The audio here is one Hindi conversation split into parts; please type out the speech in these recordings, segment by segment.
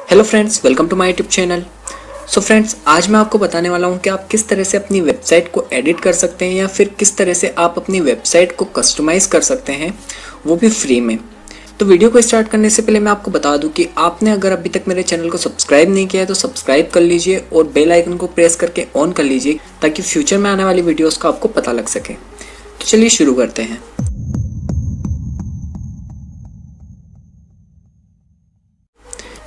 Hello friends, welcome to my YouTube channel. So friends, आज मैं आपको बताने वाला हूं कि आप किस तरह से अपनी वेबसाइट को एडिट कर सकते हैं या फिर किस तरह से आप अपनी वेबसाइट को कस्टमाइज कर सकते हैं, वो भी फ्री में। तो वीडियो को स्टार्ट करने से पहले मैं आपको बता दूं कि आपने अगर अभी तक मेरे चैनल को सब्सक्राइब नहीं किया है तो सब्सक्राइब कर लीजिए और बेल आइकन को प्रेस करके ऑन कर लीजिए ताकि फ्यूचर में आने वाली वीडियोज़ का आपको पता लग सके। तो चलिए शुरू करते हैं।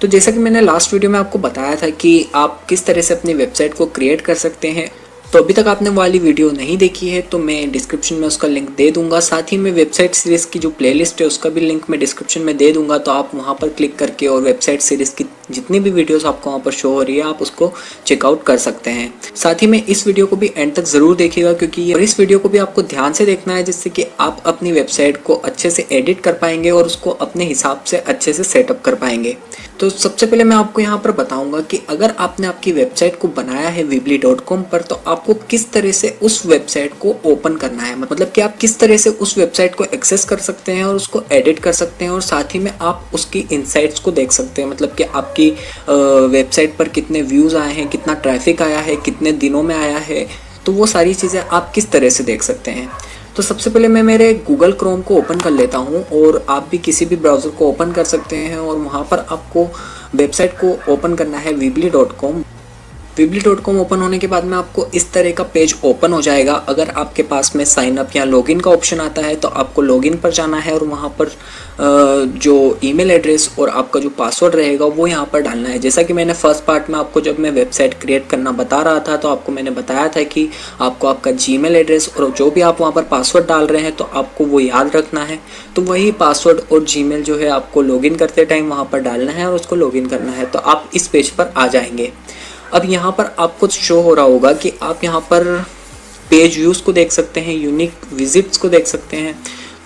तो जैसा कि मैंने लास्ट वीडियो में आपको बताया था कि आप किस तरह से अपनी वेबसाइट को क्रिएट कर सकते हैं, तो अभी तक आपने वाली वीडियो नहीं देखी है तो मैं डिस्क्रिप्शन में उसका लिंक दे दूंगा। साथ ही में वेबसाइट सीरीज़ की जो प्लेलिस्ट है उसका भी लिंक मैं डिस्क्रिप्शन में दे दूंगा, तो आप वहां पर क्लिक करके और वेबसाइट सीरीज़ की जितनी भी वीडियोस आपको वहाँ पर शो हो रही है आप उसको चेकआउट कर सकते हैं। साथ ही में इस वीडियो को भी एंड तक ज़रूर देखिएगा क्योंकि इस वीडियो को भी आपको ध्यान से देखना है जिससे कि आप अपनी वेबसाइट को अच्छे से एडिट कर पाएंगे और उसको अपने हिसाब से अच्छे से सेटअप कर पाएंगे। तो सबसे पहले मैं आपको यहाँ पर बताऊंगा कि अगर आपने आपकी वेबसाइट को बनाया है weebly.com पर, तो आपको किस तरह से उस वेबसाइट को ओपन करना है, मतलब कि आप किस तरह से उस वेबसाइट को एक्सेस कर सकते हैं और उसको एडिट कर सकते हैं और साथ ही में आप उसकी इनसाइट्स को देख सकते हैं, मतलब कि आपकी वेबसाइट पर कितने व्यूज़ आए हैं, कितना ट्रैफिक आया है, कितने दिनों में आया है, तो वो सारी चीज़ें आप किस तरह से देख सकते हैं। तो सबसे पहले मैं मेरे गूगल क्रोम को ओपन कर लेता हूं और आप भी किसी भी ब्राउज़र को ओपन कर सकते हैं और वहां पर आपको वेबसाइट को ओपन करना है weebly.com। weebly.com ओपन होने के बाद में आपको इस तरह का पेज ओपन हो जाएगा। अगर आपके पास में साइन अप या लॉगिन का ऑप्शन आता है तो आपको लॉगिन पर जाना है और वहाँ पर जो ईमेल एड्रेस और आपका जो पासवर्ड रहेगा वो यहाँ पर डालना है। जैसा कि मैंने फर्स्ट पार्ट में आपको जब मैं वेबसाइट क्रिएट करना बता रहा था तो आपको मैंने बताया था कि आपको आपका जीमेल एड्रेस और जो भी आप वहाँ पर पासवर्ड डाल रहे हैं तो आपको वो याद रखना है। तो वही पासवर्ड और जीमेल जो है आपको लॉगिन करते टाइम वहाँ पर डालना है और उसको लॉगिन करना है। तो आप इस पेज पर आ जाएंगे। अब यहाँ पर आपको शो हो रहा होगा कि आप यहाँ पर पेज व्यूज़ को देख सकते हैं, यूनिक विजिट्स को देख सकते हैं।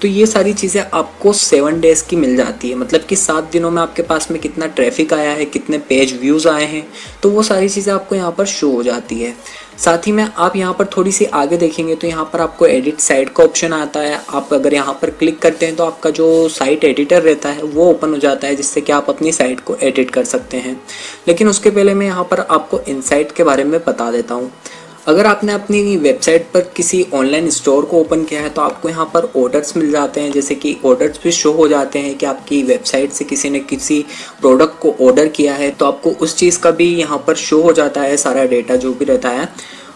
तो ये सारी चीज़ें आपको 7 डेज़ की मिल जाती है, मतलब कि 7 दिनों में आपके पास में कितना ट्रैफिक आया है, कितने पेज व्यूज़ आए हैं, तो वो सारी चीज़ें आपको यहाँ पर शो हो जाती है। साथ ही में आप यहाँ पर थोड़ी सी आगे देखेंगे तो यहाँ पर आपको एडिट साइट का ऑप्शन आता है। आप अगर यहाँ पर क्लिक करते हैं तो आपका जो साइट एडिटर रहता है वो ओपन हो जाता है जिससे कि आप अपनी साइट को एडिट कर सकते हैं। लेकिन उसके पहले मैं यहाँ पर आपको इनसाइट के बारे में बता देता हूँ। अगर आपने अपनी वेबसाइट पर किसी ऑनलाइन स्टोर को ओपन किया है तो आपको यहाँ पर ऑर्डर्स मिल जाते हैं, जैसे कि ऑर्डर्स भी शो हो जाते हैं कि आपकी वेबसाइट से किसी ने किसी प्रोडक्ट को ऑर्डर किया है तो आपको उस चीज़ का भी यहाँ पर शो हो जाता है, सारा डेटा जो भी रहता है।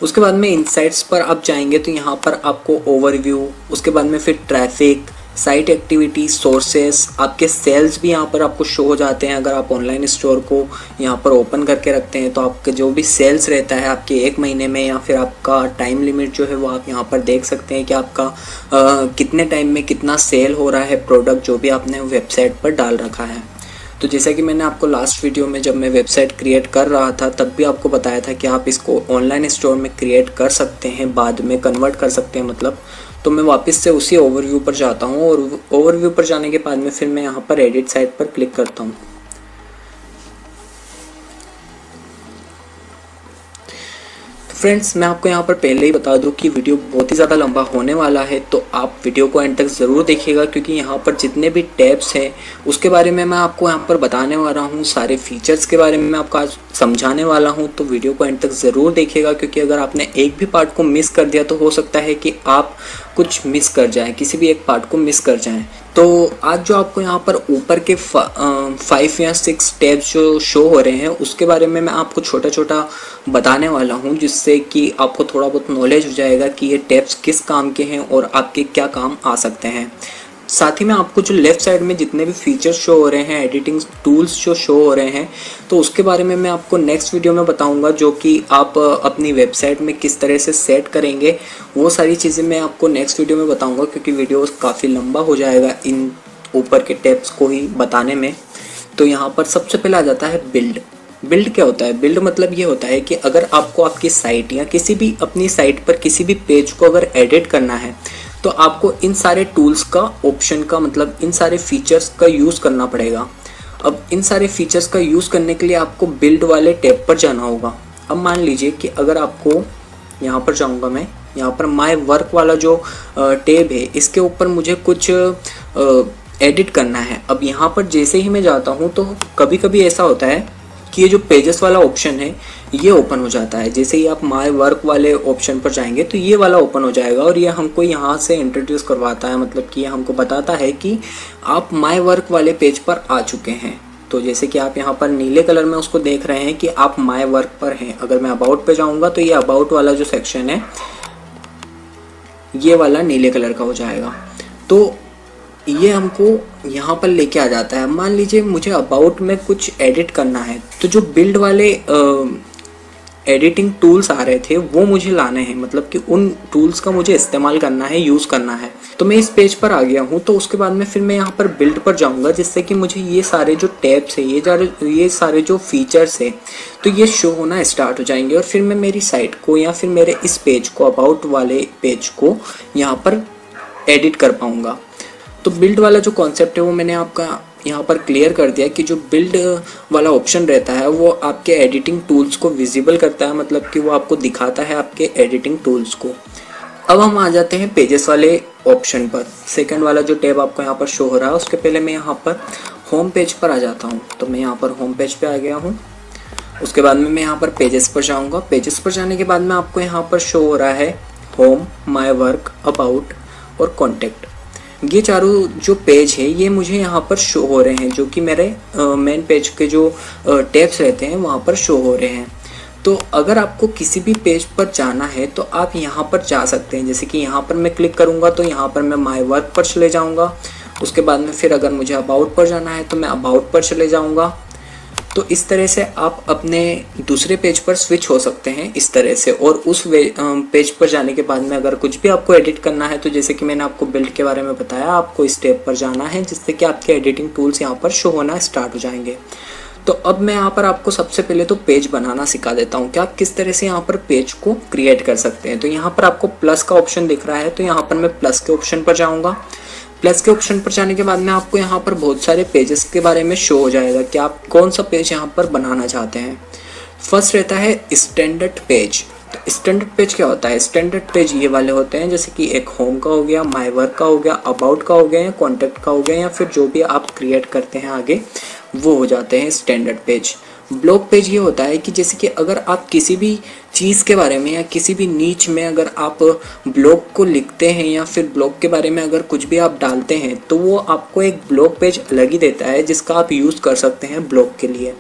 उसके बाद में इनसाइट्स पर आप जाएंगे तो यहाँ पर आपको ओवरव्यू, उसके बाद में फिर ट्रैफिक, साइट एक्टिविटी, सोर्सेस, आपके सेल्स भी यहाँ पर आपको शो हो जाते हैं। अगर आप ऑनलाइन स्टोर को यहाँ पर ओपन करके रखते हैं तो आपके जो भी सेल्स रहता है आपके 1 महीने में या फिर आपका टाइम लिमिट जो है वो आप यहाँ पर देख सकते हैं कि आपका कितने टाइम में कितना सेल हो रहा है प्रोडक्ट जो भी आपने वेबसाइट पर डाल रखा है। तो जैसा कि मैंने आपको लास्ट वीडियो में जब मैं वेबसाइट क्रिएट कर रहा था तब भी आपको बताया था कि आप इसको ऑनलाइन स्टोर में क्रिएट कर सकते हैं, बाद में कन्वर्ट कर सकते हैं मतलब। तो मैं वापस से उसी ओवरव्यू पर जाता हूँ और ओवरव्यू पर जाने के बाद में फिर मैं यहाँ पर एडिट साइट पर क्लिक करता हूँ। फ्रेंड्स, मैं आपको यहाँ पर पहले ही बता दूं कि वीडियो बहुत ही ज़्यादा लंबा होने वाला है, तो आप वीडियो को एंड तक ज़रूर देखिएगा क्योंकि यहाँ पर जितने भी टैब्स हैं उसके बारे में मैं आपको यहाँ पर बताने वाला हूँ, सारे फीचर्स के बारे में मैं आपको आज समझाने वाला हूँ। तो वीडियो को एंड तक ज़रूर देखिएगा क्योंकि अगर आपने एक भी पार्ट को मिस कर दिया तो हो सकता है कि आप कुछ मिस कर जाएं, किसी भी एक पार्ट को मिस कर जाएं। तो आज जो आपको यहाँ पर ऊपर के 5 या 6 टैब्स जो शो हो रहे हैं उसके बारे में मैं आपको छोटा छोटा बताने वाला हूँ जिससे कि आपको थोड़ा बहुत नॉलेज हो जाएगा कि ये टैब्स किस काम के हैं और आपके क्या काम आ सकते हैं। साथ ही में आपको जो लेफ्ट साइड में जितने भी फीचर्स शो हो रहे हैं, एडिटिंग टूल्स जो शो हो रहे हैं, तो उसके बारे में मैं आपको नेक्स्ट वीडियो में बताऊंगा जो कि आप अपनी वेबसाइट में किस तरह से सेट करेंगे। वो सारी चीज़ें मैं आपको नेक्स्ट वीडियो में बताऊंगा क्योंकि वीडियो काफ़ी लंबा हो जाएगा इन ऊपर के टैब्स को ही बताने में। तो यहाँ पर सबसे पहले आ जाता है बिल्ड। बिल्ड क्या होता है? बिल्ड मतलब ये होता है कि अगर आपको आपकी साइट या किसी भी अपनी साइट पर किसी भी पेज को अगर एडिट करना है तो आपको इन सारे टूल्स का ऑप्शन का मतलब इन सारे फीचर्स का यूज़ करना पड़ेगा। अब इन सारे फीचर्स का यूज़ करने के लिए आपको बिल्ड वाले टैब पर जाना होगा। अब मान लीजिए कि अगर आपको यहाँ पर जाऊँगा मैं, यहाँ पर माय वर्क वाला जो टैब है इसके ऊपर मुझे कुछ एडिट करना है। अब यहाँ पर जैसे ही मैं जाता हूँ तो कभी कभी ऐसा होता है कि ये जो पेजेस वाला ऑप्शन है ये ओपन हो जाता है। जैसे ही आप माय वर्क वाले ऑप्शन पर जाएंगे तो ये वाला ओपन हो जाएगा और ये हमको यहाँ से इंट्रोड्यूस करवाता है, मतलब कि ये हमको बताता है कि आप माय वर्क वाले पेज पर आ चुके हैं। तो जैसे कि आप यहाँ पर नीले कलर में उसको देख रहे हैं कि आप माय वर्क पर हैं। अगर मैं अबाउट पे जाऊँगा तो ये अबाउट वाला जो सेक्शन है ये वाला नीले कलर का हो जाएगा। तो ये हमको यहाँ पर लेके आ जाता है। मान लीजिए मुझे अबाउट में कुछ एडिट करना है, तो जो बिल्ड वाले एडिटिंग टूल्स आ रहे थे वो मुझे लाने हैं, मतलब कि उन टूल्स का मुझे इस्तेमाल करना है, यूज़ करना है। तो मैं इस पेज पर आ गया हूँ। तो उसके बाद में फिर मैं यहाँ पर बिल्ड पर जाऊँगा, जिससे कि मुझे ये सारे जो टैब्स है, ये सारे जो फीचर्स है तो ये शो होना स्टार्ट हो जाएंगे। और फिर मैं मेरी साइट को या फिर मेरे इस पेज को, अबाउट वाले पेज को यहाँ पर एडिट कर पाऊँगा। तो बिल्ड वाला जो कॉन्सेप्ट है वो मैंने आपका यहाँ पर क्लियर कर दिया कि जो बिल्ड वाला ऑप्शन रहता है वो आपके एडिटिंग टूल्स को विजिबल करता है, मतलब कि वो आपको दिखाता है आपके एडिटिंग टूल्स को। अब हम आ जाते हैं पेजेस वाले ऑप्शन पर। सेकंड वाला जो टैब आपको यहाँ पर शो हो रहा है, उसके पहले मैं यहाँ पर होम पेज पर आ जाता हूँ। तो मैं यहाँ पर होम पेज पे आ गया हूँ। उसके बाद में मैं यहाँ पर पेजेस पर जाऊँगा। पेजेस पर जाने के बाद में आपको यहाँ पर शो हो रहा है होम, माय वर्क, अबाउट और कॉन्टेक्ट। ये चारों जो पेज है ये मुझे यहाँ पर शो हो रहे हैं, जो कि मेरे मेन पेज के जो टैब्स रहते हैं वहाँ पर शो हो रहे हैं। तो अगर आपको किसी भी पेज पर जाना है तो आप यहाँ पर जा सकते हैं। जैसे कि यहाँ पर मैं क्लिक करूँगा तो यहाँ पर मैं माय वर्क पर चले जाऊँगा। उसके बाद में फिर अगर मुझे अबाउट पर जाना है तो मैं अबाउट पर चले जाऊँगा। तो इस तरह से आप अपने दूसरे पेज पर स्विच हो सकते हैं इस तरह से। और उस पेज पर जाने के बाद में अगर कुछ भी आपको एडिट करना है तो जैसे कि मैंने आपको बिल्ड के बारे में बताया, आपको इस स्टेप पर जाना है जिससे कि आपके एडिटिंग टूल्स यहाँ पर शो होना स्टार्ट हो जाएंगे। तो अब मैं यहाँ पर आपको सबसे पहले तो पेज बनाना सिखा देता हूँ कि आप किस तरह से यहाँ पर पेज को क्रिएट कर सकते हैं। तो यहाँ पर आपको प्लस का ऑप्शन दिख रहा है, तो यहाँ पर मैं प्लस के ऑप्शन पर जाऊँगा। प्लस के ऑप्शन पर जाने के बाद में आपको यहाँ पर बहुत सारे पेजेस के बारे में शो हो जाएगा कि आप कौन सा पेज यहाँ पर बनाना चाहते हैं। फर्स्ट रहता है स्टैंडर्ड पेज। तो स्टैंडर्ड पेज क्या होता है? स्टैंडर्ड पेज ये वाले होते हैं, जैसे कि एक होम का हो गया, माय वर्क का हो गया, अबाउट का हो गया या कॉन्टैक्ट का हो गया, या फिर जो भी आप क्रिएट करते हैं आगे वो हो जाते हैं स्टैंडर्ड पेज। ब्लॉग पेज ये होता है कि जैसे कि अगर आप किसी भी चीज़ के बारे में या किसी भी नीच में अगर आप ब्लॉग को लिखते हैं या फिर ब्लॉग के बारे में अगर कुछ भी आप डालते हैं तो वो आपको एक ब्लॉग पेज अलग ही देता है जिसका आप यूज़ कर सकते हैं ब्लॉग के लिए।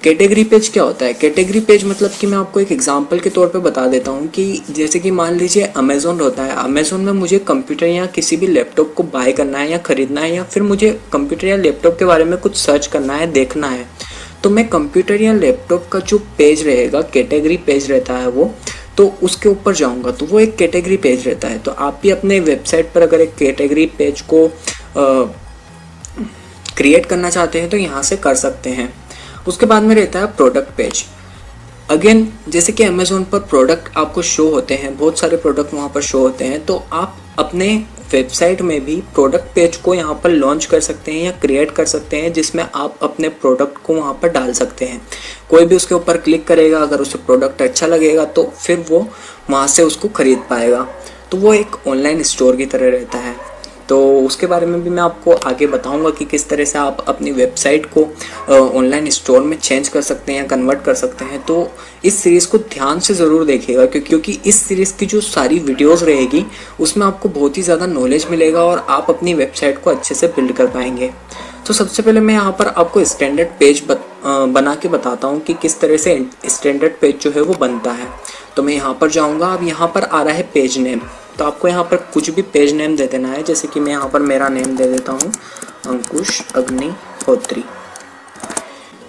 कैटेगरी पेज क्या होता है? कैटेगरी पेज मतलब कि मैं आपको एक एग्जांपल के तौर पे बता देता हूँ कि जैसे कि मान लीजिए अमेज़ॉन होता है। अमेज़ॉन में मुझे कंप्यूटर या किसी भी लैपटॉप को बाय करना है या ख़रीदना है, या फिर मुझे कंप्यूटर या लैपटॉप के बारे में कुछ सर्च करना है, देखना है, तो मैं कंप्यूटर या लैपटॉप का जो पेज रहेगा, कैटेगरी पेज रहता है वो, तो उसके ऊपर जाऊंगा तो वो एक कैटेगरी पेज रहता है। तो आप भी अपने वेबसाइट पर अगर एक कैटेगरी पेज को क्रिएट करना चाहते हैं तो यहाँ से कर सकते हैं। उसके बाद में रहता है प्रोडक्ट पेज। अगेन जैसे कि अमेज़ॉन पर प्रोडक्ट आपको शो होते हैं, बहुत सारे प्रोडक्ट वहाँ पर शो होते हैं, तो आप अपने वेबसाइट में भी प्रोडक्ट पेज को यहाँ पर लॉन्च कर सकते हैं या क्रिएट कर सकते हैं, जिसमें आप अपने प्रोडक्ट को वहाँ पर डाल सकते हैं। कोई भी उसके ऊपर क्लिक करेगा, अगर उसे प्रोडक्ट अच्छा लगेगा तो फिर वो वहाँ से उसको खरीद पाएगा। तो वो एक ऑनलाइन स्टोर की तरह रहता है। तो उसके बारे में भी मैं आपको आगे बताऊंगा कि किस तरह से आप अपनी वेबसाइट को ऑनलाइन स्टोर में चेंज कर सकते हैं या कन्वर्ट कर सकते हैं। तो इस सीरीज़ को ध्यान से ज़रूर देखिएगा, क्योंकि इस सीरीज़ की जो सारी वीडियोस रहेगी उसमें आपको बहुत ही ज़्यादा नॉलेज मिलेगा और आप अपनी वेबसाइट को अच्छे से बिल्ड कर पाएंगे। तो सबसे पहले मैं यहाँ पर आपको स्टैंडर्ड पेज बना के बताता हूँ कि किस तरह से स्टैंडर्ड पेज जो है वो बनता है। तो मैं यहाँ पर जाऊँगा। अब यहाँ पर आ रहा है पेज नेम, तो आपको यहाँ पर कुछ भी पेज नेम दे देना है। जैसे कि मैं यहाँ पर मेरा नेम दे देता हूँ अंकुश अग्निहोत्री।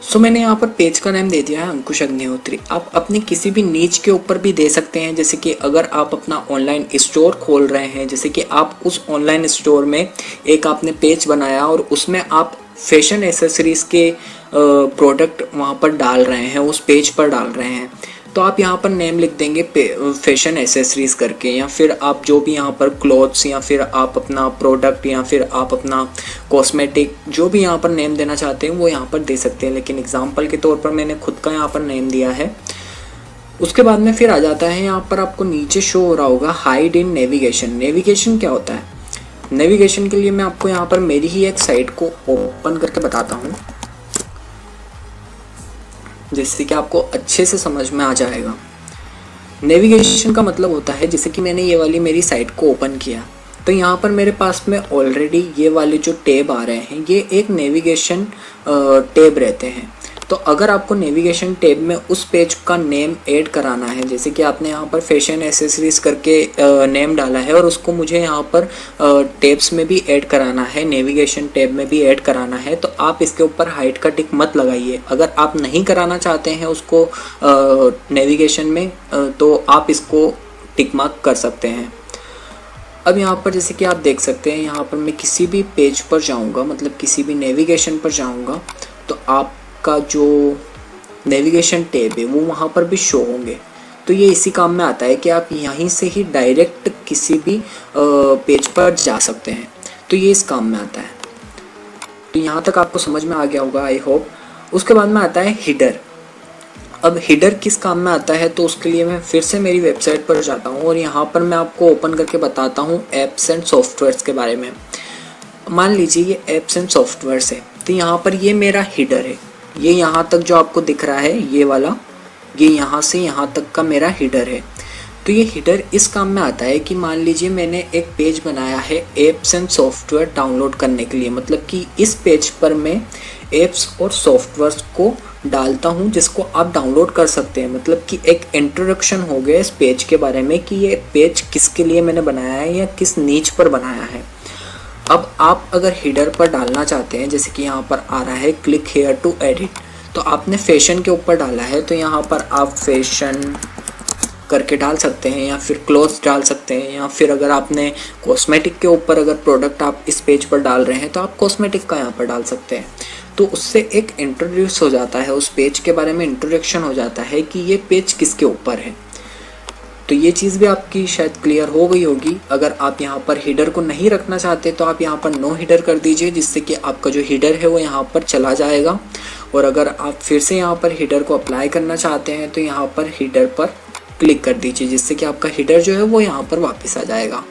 सो मैंने यहाँ पर पेज का नाम दे दिया है अंकुश अग्निहोत्री। आप अपने किसी भी नीच के ऊपर भी दे सकते हैं। जैसे कि अगर आप अपना ऑनलाइन स्टोर खोल रहे हैं, जैसे कि आप उस ऑनलाइन स्टोर में एक आपने पेज बनाया और उसमें आप फैशन एसेसरीज़ के प्रोडक्ट वहाँ पर डाल रहे हैं, उस पेज पर डाल रहे हैं, तो आप यहाँ पर नेम लिख देंगे फैशन एसेसरीज़ करके, या फिर आप जो भी यहाँ पर क्लॉथ्स या फिर आप अपना प्रोडक्ट या फिर आप अपना कॉस्मेटिक जो भी यहाँ पर नेम देना चाहते हैं वो यहाँ पर दे सकते हैं। लेकिन एग्जांपल के तौर पर मैंने खुद का यहाँ पर नेम दिया है। उसके बाद में फिर आ जाता है यहाँ पर आपको नीचे शो हो रहा होगा हाइड इन नेविगेशन। नेविगेशन क्या होता है? नेविगेशन के लिए मैं आपको यहाँ पर मेरी ही एक साइट को ओपन करके बताता हूँ। जिससे कि आपको अच्छे से समझ में आ जाएगा। नेविगेशन का मतलब होता है, जैसे कि मैंने ये वाली मेरी साइट को ओपन किया तो यहाँ पर मेरे पास में ऑलरेडी ये वाले जो टैब आ रहे हैं ये एक नेविगेशन टैब रहते हैं। तो अगर आपको नेविगेशन टैब में उस पेज का नेम ऐड कराना है, जैसे कि आपने यहाँ पर फैशन एसेसरीज करके नेम डाला है और उसको मुझे यहाँ पर टैब्स में भी ऐड कराना है, नेविगेशन टैब में भी ऐड कराना है, तो आप इसके ऊपर हाइड का टिक मत लगाइए। अगर आप नहीं कराना चाहते हैं उसको नेविगेशन में तो आप इसको टिक मार्क कर सकते हैं। अब यहाँ पर जैसे कि आप देख सकते हैं, यहाँ पर मैं किसी भी पेज पर जाऊँगा, मतलब किसी भी नेविगेशन पर जाऊँगा तो आपका जो नेविगेशन टैब है वो वहाँ पर भी शो होंगे। तो ये इसी काम में आता है कि आप यहीं से ही डायरेक्ट किसी भी पेज पर जा सकते हैं, तो ये इस काम में आता है। तो यहाँ तक आपको समझ में आ गया होगा आई होप। उसके बाद में आता है हिडर। अब हिडर किस काम में आता है, तो उसके लिए मैं फिर से मेरी वेबसाइट पर जाता हूँ और यहाँ पर मैं आपको ओपन करके बताता हूँ एप्स एंड सॉफ्टवेयर्स के बारे में। मान लीजिए ये एप्स एंड सॉफ्टवेयर्स है, तो यहाँ पर ये मेरा हिडर है। ये यहाँ तक जो आपको दिख रहा है ये वाला, ये यहाँ से यहाँ तक का मेरा हिडर है। तो ये हिडर इस काम में आता है कि मान लीजिए मैंने एक पेज बनाया है एप्स एंड सॉफ्टवेयर डाउनलोड करने के लिए, मतलब कि इस पेज पर मैं एप्स और सॉफ्टवेयर्स को डालता हूँ जिसको आप डाउनलोड कर सकते हैं। मतलब कि एक इंट्रोडक्शन हो गया इस पेज के बारे में कि ये पेज किसके लिए मैंने बनाया है या किस नीच पर बनाया है। अब आप अगर हिडर पर डालना चाहते हैं, जैसे कि यहाँ पर आ रहा है क्लिक हेयर टू एडिट, तो आपने फैशन के ऊपर डाला है तो यहाँ पर आप फैशन करके डाल सकते हैं या फिर क्लोथ्स डाल सकते हैं, या फिर अगर आपने कॉस्मेटिक के ऊपर अगर प्रोडक्ट आप इस पेज पर डाल रहे हैं तो आप कॉस्मेटिक का यहाँ पर डाल सकते हैं। तो उससे एक इंट्रोड्यूस हो जाता है, उस पेज के बारे में इंट्रोडक्शन हो जाता है कि ये पेज किसके ऊपर है। तो ये चीज़ भी आपकी शायद क्लियर हो गई होगी। अगर आप यहाँ पर हिडर को नहीं रखना चाहते तो आप यहाँ पर नो हिडर कर दीजिए, जिससे कि आपका जो हिडर है वो यहाँ पर चला जाएगा। और अगर आप फिर से यहाँ पर हिडर को अप्लाई करना चाहते हैं तो यहाँ पर हिडर पर क्लिक कर दीजिए, जिससे कि आपका हिडर जो है वो यहाँ पर वापस आ जाएगा।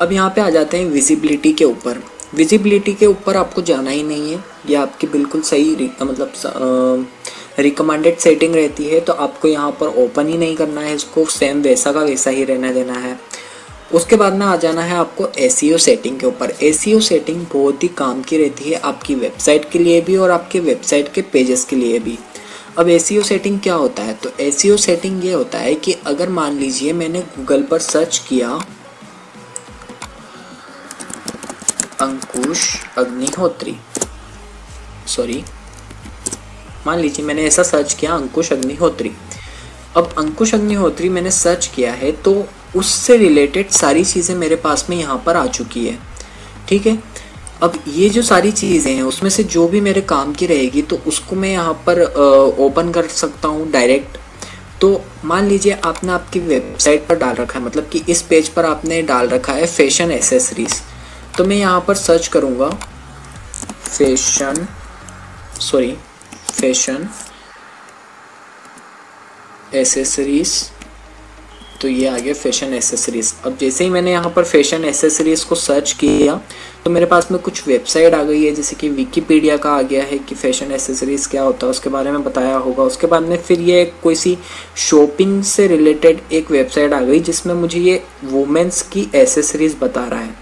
अब यहाँ पे आ जाते हैं विजिबिलिटी के ऊपर। विजिबिलिटी के ऊपर आपको जाना ही नहीं है, ये आपकी बिल्कुल सही मतलब रिकमेंडेड सेटिंग रहती है। तो आपको यहाँ पर ओपन ही नहीं करना है, इसको सेम वैसा का वैसा ही रहने देना है। उसके बाद में आ जाना है आपको एसईओ सेटिंग के ऊपर। एसईओ सेटिंग बहुत ही काम की रहती है आपकी वेबसाइट के लिए भी और आपके वेबसाइट के पेजेस के लिए भी। अब एसईओ सेटिंग क्या होता है, तो एसईओ सेटिंग ये होता है कि अगर मान लीजिए मैंने गूगल पर सर्च किया अंकुश अग्निहोत्री, मान लीजिए मैंने ऐसा सर्च किया अंकुश अग्निहोत्री। अब अंकुश अग्निहोत्री मैंने सर्च किया है तो उससे रिलेटेड सारी चीज़ें मेरे पास में यहाँ पर आ चुकी है, ठीक है। अब ये जो सारी चीज़ें हैं उसमें से जो भी मेरे काम की रहेगी तो उसको मैं यहाँ पर ओपन कर सकता हूँ डायरेक्ट। तो मान लीजिए आपने आपकी वेबसाइट पर डाल रखा है, मतलब कि इस पेज पर आपने डाल रखा है फैशन एसेसरीज, तो मैं यहाँ पर सर्च करूँगा फैशन एसेसरीज, तो ये आ गया फैशन एसेसरीज। अब जैसे ही मैंने यहाँ पर फैशन एसेसरीज को सर्च किया तो मेरे पास में कुछ वेबसाइट आ गई है, जैसे कि विकीपीडिया का आ गया है कि फैशन एसेसरीज क्या होता है, उसके बारे में बताया होगा। उसके बाद में फिर ये कोई सी शॉपिंग से रिलेटेड एक वेबसाइट आ गई जिसमें मुझे ये वुमेन्स की एसेसरीज बता रहा है।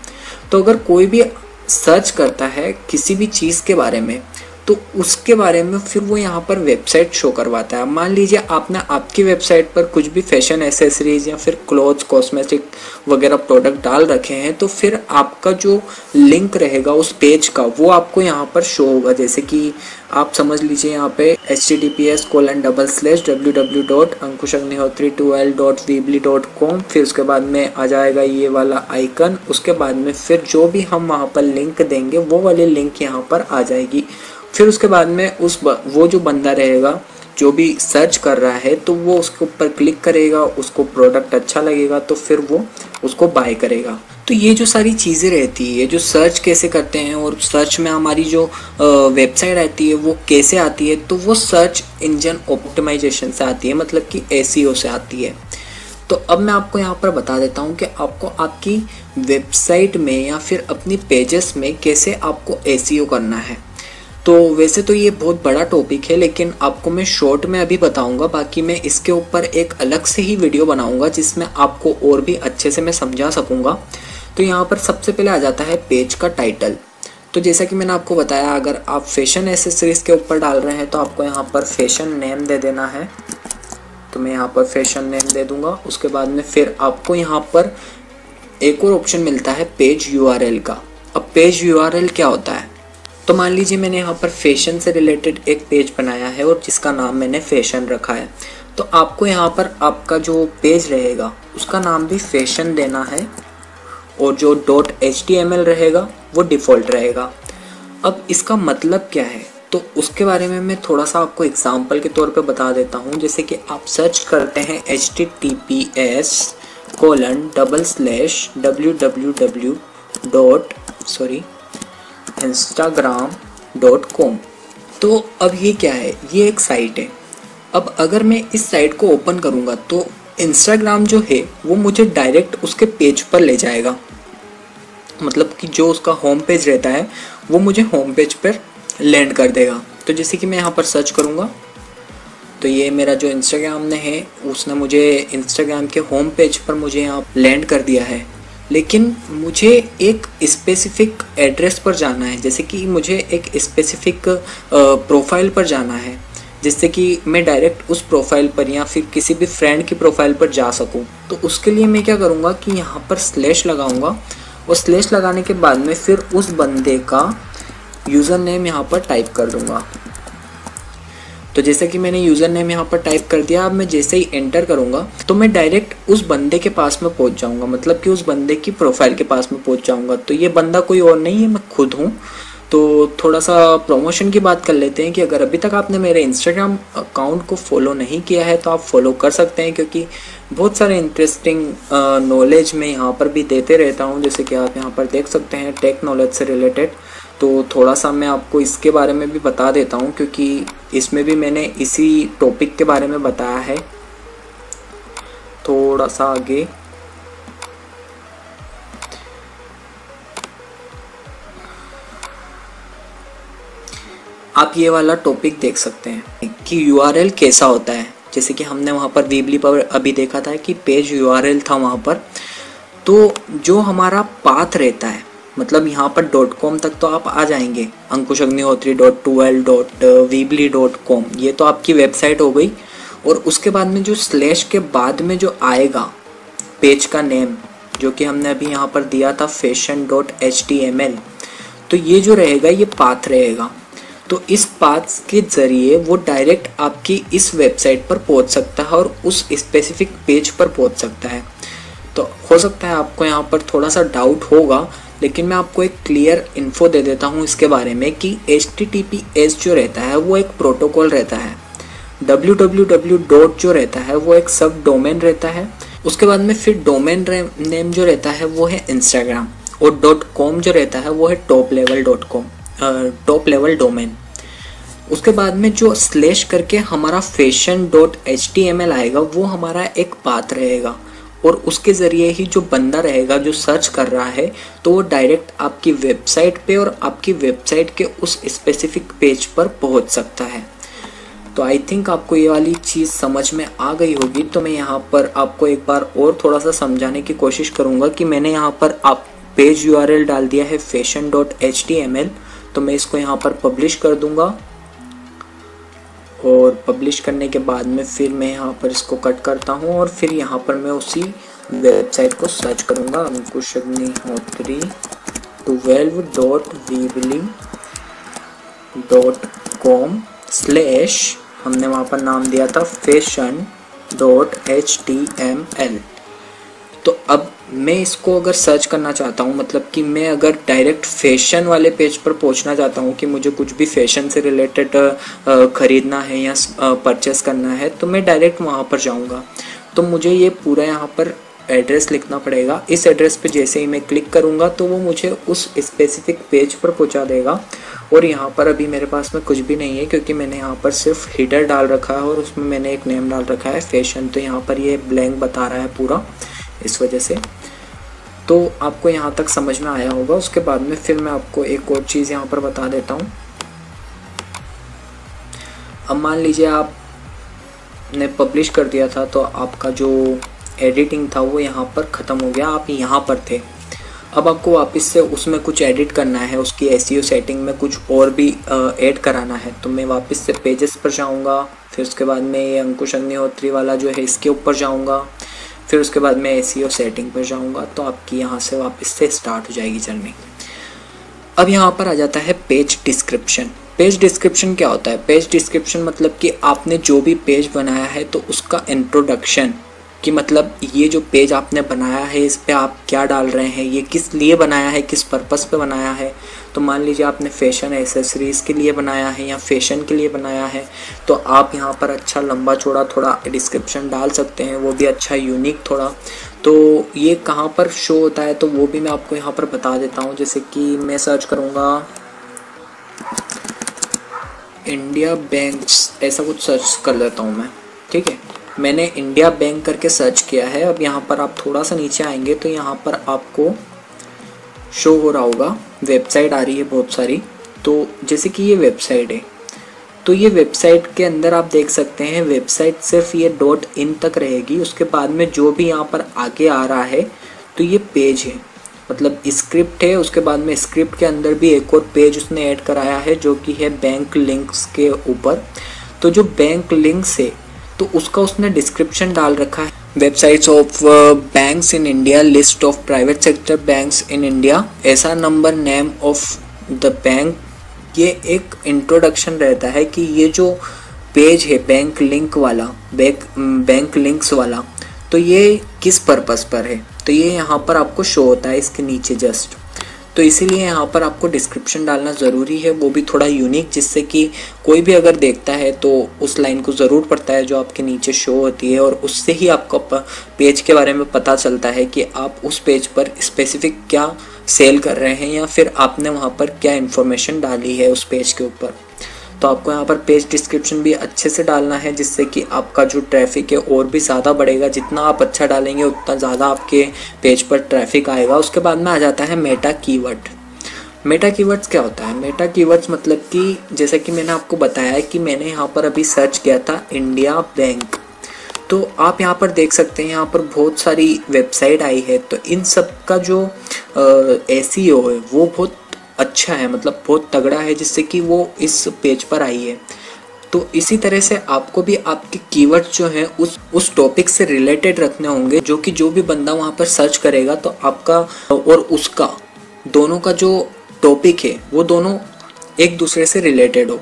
तो अगर कोई भी सर्च करता है किसी भी चीज़ के बारे में तो उसके बारे में फिर वो यहाँ पर वेबसाइट शो करवाता है। मान लीजिए आपने आपकी वेबसाइट पर कुछ भी फैशन एसेसरीज या फिर क्लोथ्स कॉस्मेटिक वगैरह प्रोडक्ट डाल रखे हैं तो फिर आपका जो लिंक रहेगा उस पेज का वो आपको यहाँ पर शो होगा। जैसे कि आप समझ लीजिए यहाँ पे https://www.ankushagnihotri12l.weebly.com, फिर उसके बाद में आ जाएगा ये वाला आइकन। उसके बाद में फिर जो भी हम वहाँ पर लिंक देंगे वो वाली लिंक यहाँ पर आ जाएगी। फिर उसके बाद में वो जो बंदा रहेगा जो भी सर्च कर रहा है तो वो उसके ऊपर क्लिक करेगा, उसको प्रोडक्ट अच्छा लगेगा तो फिर वो उसको बाय करेगा। तो ये जो सारी चीज़ें रहती है, जो सर्च कैसे करते हैं और सर्च में हमारी जो वेबसाइट आती है वो कैसे आती है, तो वो सर्च इंजन ऑप्टिमाइजेशन से आती है, मतलब कि एसईओ से आती है। तो अब मैं आपको यहाँ पर बता देता हूँ कि आपको आपकी वेबसाइट में या फिर अपनी पेजेस में कैसे आपको एसईओ करना है। तो वैसे तो ये बहुत बड़ा टॉपिक है, लेकिन आपको मैं शॉर्ट में अभी बताऊंगा। बाकी मैं इसके ऊपर एक अलग से ही वीडियो बनाऊंगा जिसमें आपको और भी अच्छे से मैं समझा सकूंगा। तो यहाँ पर सबसे पहले आ जाता है पेज का टाइटल। तो जैसा कि मैंने आपको बताया, अगर आप फैशन एसेसरीज के ऊपर डाल रहे हैं तो आपको यहाँ पर फैशन नेम दे देना है। तो मैं यहाँ पर फैशन नेम दे दूंगा। उसके बाद में फिर आपको यहाँ पर एक और ऑप्शन मिलता है पेज यूआरएल का। अब पेज यूआरएल क्या होता है? तो मान लीजिए मैंने यहाँ पर फैशन से रिलेटेड एक पेज बनाया है और जिसका नाम मैंने फैशन रखा है। तो आपको यहाँ पर आपका जो पेज रहेगा उसका नाम भी फैशन देना है और जो .html रहेगा वो डिफ़ॉल्ट रहेगा। अब इसका मतलब क्या है तो उसके बारे में मैं थोड़ा सा आपको एग्जांपल के तौर पे बता देता हूँ। जैसे कि आप सर्च करते हैं https://www.instagram.com। तो अब ये क्या है? ये एक साइट है। अब अगर मैं इस साइट को ओपन करूँगा तो इंस्टाग्राम जो है वो मुझे डायरेक्ट उसके पेज पर ले जाएगा। मतलब कि जो उसका होम पेज रहता है वो मुझे होम पेज पर लैंड कर देगा। तो जैसे कि मैं यहाँ पर सर्च करूँगा तो ये मेरा जो इंस्टाग्राम ने है उसने मुझे इंस्टाग्राम के होम पेज पर मुझे यहाँ लैंड कर दिया है। लेकिन मुझे एक स्पेसिफिक एड्रेस पर जाना है, जैसे कि मुझे एक स्पेसिफिक प्रोफाइल पर जाना है, जिससे कि मैं डायरेक्ट उस प्रोफाइल पर या फिर किसी भी फ्रेंड की प्रोफाइल पर जा सकूं। तो उसके लिए मैं क्या करूंगा कि यहाँ पर स्लैश लगाऊंगा और स्लैश लगाने के बाद में फिर उस बंदे का यूज़र नेम यहाँ पर टाइप कर दूंगा। तो जैसे कि मैंने यूज़र नेम यहाँ पर टाइप कर दिया, अब मैं जैसे ही एंटर करूँगा तो मैं डायरेक्ट उस बंदे के पास में पहुँच जाऊँगा, मतलब कि उस बंदे की प्रोफाइल के पास में पहुँच जाऊँगा। तो ये बंदा कोई और नहीं है, मैं खुद हूँ। तो थोड़ा सा प्रमोशन की बात कर लेते हैं कि अगर अभी तक आपने मेरे इंस्टाग्राम अकाउंट को फॉलो नहीं किया है तो आप फॉलो कर सकते हैं, क्योंकि बहुत सारे इंटरेस्टिंग नॉलेज मैं यहाँ पर भी देते रहता हूँ। जैसे कि आप यहाँ पर देख सकते हैं टेक नॉलेज से रिलेटेड। तो थोड़ा सा मैं आपको इसके बारे में भी बता देता हूँ, क्योंकि इसमें भी मैंने इसी टॉपिक के बारे में बताया है। थोड़ा सा आगे आप ये वाला टॉपिक देख सकते हैं कि यूआरएल कैसा होता है। जैसे कि हमने वहाँ पर वीबली पर अभी देखा था कि पेज यूआरएल था वहाँ पर। तो जो हमारा पाथ रहता है, मतलब यहाँ पर .com तक तो आप आ जाएंगे, ankushagnihotri.12.weebly.com, ये तो आपकी वेबसाइट हो गई। और उसके बाद में जो स्लैश के बाद में जो आएगा पेज का नेम, जो कि हमने अभी यहाँ पर दिया था fashion.html, तो ये जो रहेगा ये पाथ रहेगा। तो इस पाथ के ज़रिए वो डायरेक्ट आपकी इस वेबसाइट पर पहुँच सकता है और उस स्पेसिफिक पेज पर पहुँच सकता है। तो हो सकता है आपको यहाँ पर थोड़ा सा डाउट होगा, लेकिन मैं आपको एक क्लियर इन्फो दे देता हूँ इसके बारे में कि HTTPS जो रहता है वो एक प्रोटोकॉल रहता है, www. जो रहता है वो एक सब डोमेन रहता है। उसके बाद में फिर डोमेन नेम जो रहता है वो है इंस्टाग्राम, और .com जो रहता है वो है टॉप लेवल डोमेन। उसके बाद में जो स्लैश करके हमारा fashion.html आएगा वो हमारा एक पाथ रहेगा, और उसके ज़रिए ही जो बंदा रहेगा जो सर्च कर रहा है तो वो डायरेक्ट आपकी वेबसाइट पे और आपकी वेबसाइट के उस स्पेसिफिक पेज पर पहुंच सकता है। तो आई थिंक आपको ये वाली चीज़ समझ में आ गई होगी। तो मैं यहाँ पर आपको एक बार और थोड़ा सा समझाने की कोशिश करूँगा कि मैंने यहाँ पर आप पेज यूआरएल डाल दिया है fashion.html। तो मैं इसको यहाँ पर पब्लिश कर दूँगा, और पब्लिश करने के बाद में फिर मैं यहाँ पर इसको कट करता हूँ और फिर यहाँ पर मैं उसी वेबसाइट को सर्च करूँगा, ankushagnihotri.12.weebly.com/ हमने वहाँ पर नाम दिया था fashion.html। तो अब मैं इसको अगर सर्च करना चाहता हूँ, मतलब कि मैं अगर डायरेक्ट फैशन वाले पेज पर पहुँचना चाहता हूँ कि मुझे कुछ भी फैशन से रिलेटेड ख़रीदना है या परचेस करना है, तो मैं डायरेक्ट वहाँ पर जाऊँगा। तो मुझे ये पूरा यहाँ पर एड्रेस लिखना पड़ेगा। इस एड्रेस पे जैसे ही मैं क्लिक करूँगा तो वो मुझे उस स्पेसिफिक पेज पर पहुँचा देगा। और यहाँ पर अभी मेरे पास में कुछ भी नहीं है, क्योंकि मैंने यहाँ पर सिर्फ हीडर डाल रखा है और उसमें मैंने एक नेम डाल रखा है फैशन। तो यहाँ पर ये ब्लैंक बता रहा है पूरा, इस वजह से। तो आपको यहाँ तक समझ में आया होगा। उसके बाद में फिर मैं आपको एक और चीज़ यहाँ पर बता देता हूँ अब मान लीजिए आपने पब्लिश कर दिया था तो आपका जो एडिटिंग था वो यहाँ पर ख़त्म हो गया, आप यहाँ पर थे। अब आपको वापस से उसमें कुछ एडिट करना है, उसकी एसईओ सेटिंग में कुछ और भी ऐड कराना है। तो मैं वापस से पेजेस पर जाऊँगा, फिर उसके बाद में ये अंकुश अग्निहोत्री वाला जो है इसके ऊपर जाऊँगा, फिर उसके बाद मैं एसईओ सेटिंग पर जाऊँगा। तो आपकी यहाँ से वापस से स्टार्ट हो जाएगी जर्नी। अब यहाँ पर आ जाता है पेज डिस्क्रिप्शन। पेज डिस्क्रिप्शन क्या होता है? पेज डिस्क्रिप्शन मतलब कि आपने जो भी पेज बनाया है तो उसका इंट्रोडक्शन, कि मतलब ये जो पेज आपने बनाया है इस पे आप क्या डाल रहे हैं, ये किस लिए बनाया है, किस पर्पस पे बनाया है। तो मान लीजिए आपने फैशन एसेसरीज़ के लिए बनाया है या फैशन के लिए बनाया है, तो आप यहाँ पर अच्छा लंबा चौड़ा थोड़ा डिस्क्रिप्शन डाल सकते हैं, वो भी अच्छा यूनिक थोड़ा। तो ये कहाँ पर शो होता है तो वो भी मैं आपको यहाँ पर बता देता हूँ। जैसे कि मैं सर्च करूँगा इंडिया बैंक्स, ऐसा कुछ सर्च कर लेता हूँ मैं, ठीक है। मैंने इंडिया बैंक करके सर्च किया है। अब यहाँ पर आप थोड़ा सा नीचे आएंगे तो यहाँ पर आपको शो हो रहा होगा, वेबसाइट आ रही है बहुत सारी। तो जैसे कि ये वेबसाइट है, तो ये वेबसाइट के अंदर आप देख सकते हैं वेबसाइट सिर्फ ये .in तक रहेगी। उसके बाद में जो भी यहाँ पर आगे आ रहा है तो ये पेज है, मतलब स्क्रिप्ट है। उसके बाद में स्क्रिप्ट के अंदर भी एक और पेज उसने ऐड कराया है जो कि है बैंक लिंक्स के ऊपर। तो जो बैंक लिंक्स है तो उसका उसने डिस्क्रिप्शन डाल रखा है, websites of banks in India, list of private sector banks in India, ऐसा number, name of the bank. ये एक इंट्रोडक्शन रहता है कि ये जो पेज है बैंक लिंक वाला, बैंक लिंक्स वाला, तो ये किस पर्पस पर है। तो ये यहाँ पर आपको शो होता है इसके नीचे जस्ट। तो इसीलिए यहाँ पर आपको डिस्क्रिप्शन डालना ज़रूरी है, वो भी थोड़ा यूनिक, जिससे कि कोई भी अगर देखता है तो उस लाइन को ज़रूर पढ़ता है जो आपके नीचे शो होती है, और उससे ही आपको पेज के बारे में पता चलता है कि आप उस पेज पर स्पेसिफिक क्या सेल कर रहे हैं या फिर आपने वहाँ पर क्या इन्फॉर्मेशन डाली है उस पेज के ऊपर। तो आपको यहाँ पर पेज डिस्क्रिप्शन भी अच्छे से डालना है, जिससे कि आपका जो ट्रैफिक है और भी ज़्यादा बढ़ेगा। जितना आप अच्छा डालेंगे उतना ज़्यादा आपके पेज पर ट्रैफिक आएगा। उसके बाद में आ जाता है मेटा कीवर्ड। मेटा कीवर्ड्स क्या होता है? मेटा कीवर्ड्स मतलब कि जैसा कि मैंने आपको बताया है कि मैंने यहाँ पर अभी सर्च किया था इंडिया बैंक, तो आप यहाँ पर देख सकते हैं यहाँ पर बहुत सारी वेबसाइट आई है। तो इन सब का जो SEO है वो बहुत अच्छा है, मतलब बहुत तगड़ा है, जिससे कि वो इस पेज पर आई है। तो इसी तरह से आपको भी आपके कीवर्ड्स जो हैं उस टॉपिक से रिलेटेड रखने होंगे, जो कि जो भी बंदा वहाँ पर सर्च करेगा तो आपका और उसका दोनों का जो टॉपिक है वो दोनों एक दूसरे से रिलेटेड हो।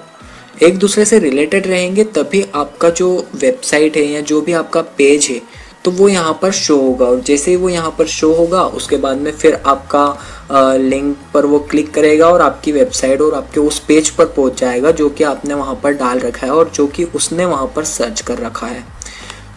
एक दूसरे से रिलेटेड रहेंगे तभी आपका जो वेबसाइट है या जो भी आपका पेज है तो वो यहाँ पर शो होगा। और जैसे ही वो यहाँ पर शो होगा उसके बाद में फिर आपका लिंक पर वो क्लिक करेगा और आपकी वेबसाइट और आपके उस पेज पर पहुँच जाएगा जो कि आपने वहाँ पर डाल रखा है और जो कि उसने वहाँ पर सर्च कर रखा है।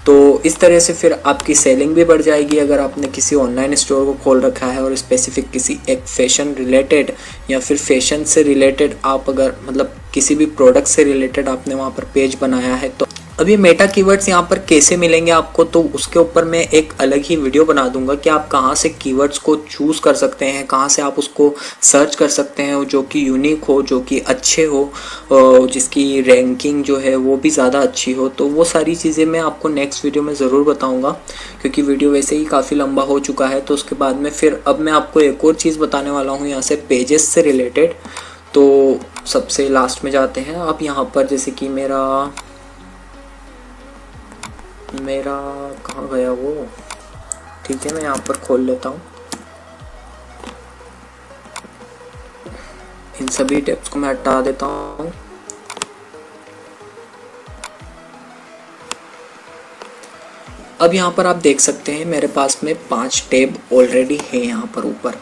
तो इस तरह से फिर आपकी सेलिंग भी बढ़ जाएगी। अगर आपने किसी ऑनलाइन स्टोर को खोल रखा है और स्पेसिफिक किसी एक फैशन रिलेटेड या फिर फैशन से रिलेटेड आप अगर मतलब किसी भी प्रोडक्ट से रिलेटेड आपने वहाँ पर पेज बनाया है, तो अब ये मेटा कीवर्ड्स यहाँ पर कैसे मिलेंगे आपको, तो उसके ऊपर मैं एक अलग ही वीडियो बना दूंगा कि आप कहाँ से कीवर्ड्स को चूज कर सकते हैं, कहाँ से आप उसको सर्च कर सकते हैं जो कि यूनिक हो, जो कि अच्छे हो, जिसकी रैंकिंग जो है वो भी ज़्यादा अच्छी हो। तो वो सारी चीज़ें मैं आपको नेक्स्ट वीडियो में ज़रूर बताऊँगा, क्योंकि वीडियो वैसे ही काफ़ी लंबा हो चुका है। तो उसके बाद में फिर अब मैं आपको एक और चीज़ बताने वाला हूँ यहाँ से पेजेस से रिलेटेड। तो सबसे लास्ट में जाते हैं। आप यहाँ पर जैसे कि मेरा कहाँ गया वो, ठीक है मैं यहाँ पर खोल लेता हूँ। इन सभी टैब्स को मैं हटा देता हूँ। अब यहाँ पर आप देख सकते हैं मेरे पास में 5 टैब ऑलरेडी है यहाँ पर ऊपर।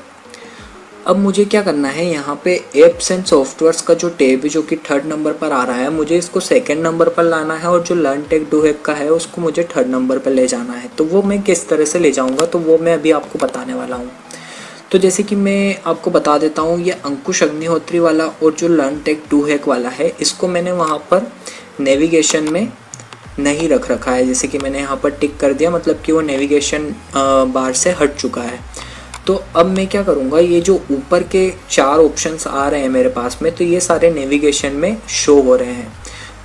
अब मुझे क्या करना है, यहाँ पे एप्स एंड सॉफ्टवेयर्स का जो टैब है जो कि 3rd नंबर पर आ रहा है, मुझे इसको 2nd नंबर पर लाना है, और जो लर्न टेक डू हैक का है उसको मुझे 3rd नंबर पर ले जाना है। तो वो मैं किस तरह से ले जाऊँगा तो वो मैं अभी आपको बताने वाला हूँ। तो जैसे कि मैं आपको बता देता हूँ, ये अंकुश अग्निहोत्री वाला और जो लर्न टेक डू हैक वाला है इसको मैंने वहाँ पर नेविगेशन में नहीं रख रखा है। जैसे कि मैंने यहाँ पर टिक कर दिया, मतलब कि वो नेविगेशन बार से हट चुका है। तो अब मैं क्या करूँगा, ये जो ऊपर के 4 ऑप्शंस आ रहे हैं मेरे पास में, तो ये सारे नेविगेशन में शो हो रहे हैं।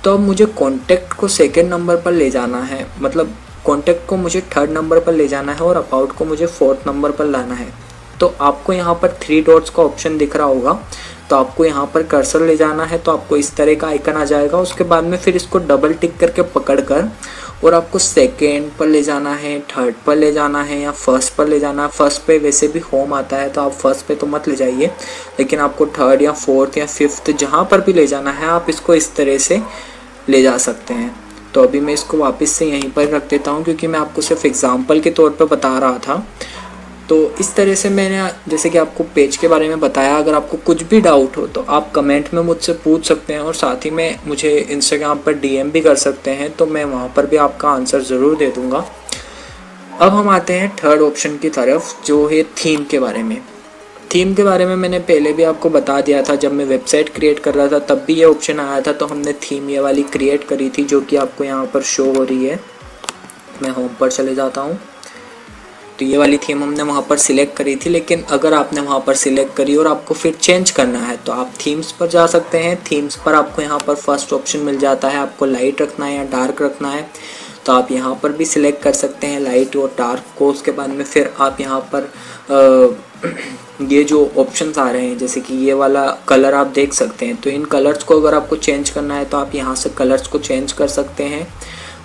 तो अब मुझे कॉन्टैक्ट को सेकंड नंबर पर ले जाना है, मतलब कॉन्टैक्ट को मुझे थर्ड नंबर पर ले जाना है और अबाउट को मुझे फोर्थ नंबर पर लाना है। तो आपको यहाँ पर 3 डॉट्स का ऑप्शन दिख रहा होगा, तो आपको यहाँ पर कर्सर ले जाना है, तो आपको इस तरह का आइकन आ जाएगा। उसके बाद में फिर इसको डबल टिक करके पकड़ कर और आपको सेकेंड पर ले जाना है, थर्ड पर ले जाना है या फर्स्ट पर ले जाना है। फर्स्ट पे वैसे भी होम आता है तो आप फर्स्ट पे तो मत ले जाइए, लेकिन आपको थर्ड या फोर्थ या फिफ्थ जहाँ पर भी ले जाना है आप इसको इस तरह से ले जा सकते हैं। तो अभी मैं इसको वापस से यहीं पर रख देता हूँ क्योंकि मैं आपको सिर्फ एग्जाम्पल के तौर पर बता रहा था। तो इस तरह से मैंने जैसे कि आपको पेज के बारे में बताया। अगर आपको कुछ भी डाउट हो तो आप कमेंट में मुझसे पूछ सकते हैं और साथ ही में मुझे इंस्टाग्राम पर डीएम भी कर सकते हैं, तो मैं वहाँ पर भी आपका आंसर ज़रूर दे दूँगा। अब हम आते हैं थर्ड ऑप्शन की तरफ, जो है थीम के बारे में। थीम के बारे में मैंने पहले भी आपको बता दिया था, जब मैं वेबसाइट क्रिएट कर रहा था तब भी ये ऑप्शन आया था, तो हमने थीम ये वाली क्रिएट करी थी जो कि आपको यहाँ पर शो हो रही है। मैं होम पर चले जाता हूँ, तो ये वाली थीम हमने वहाँ पर सिलेक्ट करी थी। लेकिन अगर आपने वहाँ पर सिलेक्ट करी और आपको फिर चेंज करना है तो आप थीम्स पर जा सकते हैं। थीम्स पर आपको यहाँ पर फर्स्ट ऑप्शन मिल जाता है, आपको लाइट रखना है या डार्क रखना है तो आप यहाँ पर भी सिलेक्ट कर सकते हैं लाइट और डार्क को। उसके बाद में फिर आप यहाँ पर ये जो ऑप्शंस आ रहे हैं जैसे कि ये वाला कलर आप देख सकते हैं, तो इन कलर्स को अगर आपको चेंज करना है तो आप यहाँ से कलर्स को चेंज कर सकते हैं।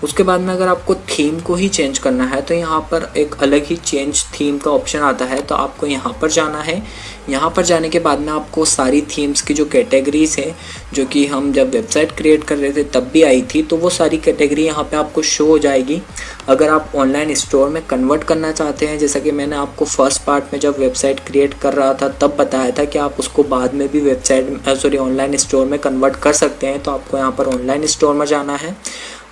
उसके बाद में अगर आपको थीम को ही चेंज करना है तो यहाँ पर एक अलग ही चेंज थीम का ऑप्शन आता है, तो आपको यहाँ पर जाना है। यहाँ पर जाने के बाद में आपको सारी थीम्स की जो कैटेगरीज है जो कि हम जब वेबसाइट क्रिएट कर रहे थे तब भी आई थी, तो वो सारी कैटेगरी यहाँ पे आपको शो हो जाएगी। अगर आप ऑनलाइन स्टोर में कन्वर्ट करना चाहते हैं, जैसा कि मैंने आपको फर्स्ट पार्ट में जब वेबसाइट क्रिएट कर रहा था तब बताया था कि आप उसको बाद में भी ऑनलाइन स्टोर में कन्वर्ट कर सकते हैं, तो आपको यहाँ पर ऑनलाइन स्टोर में जाना है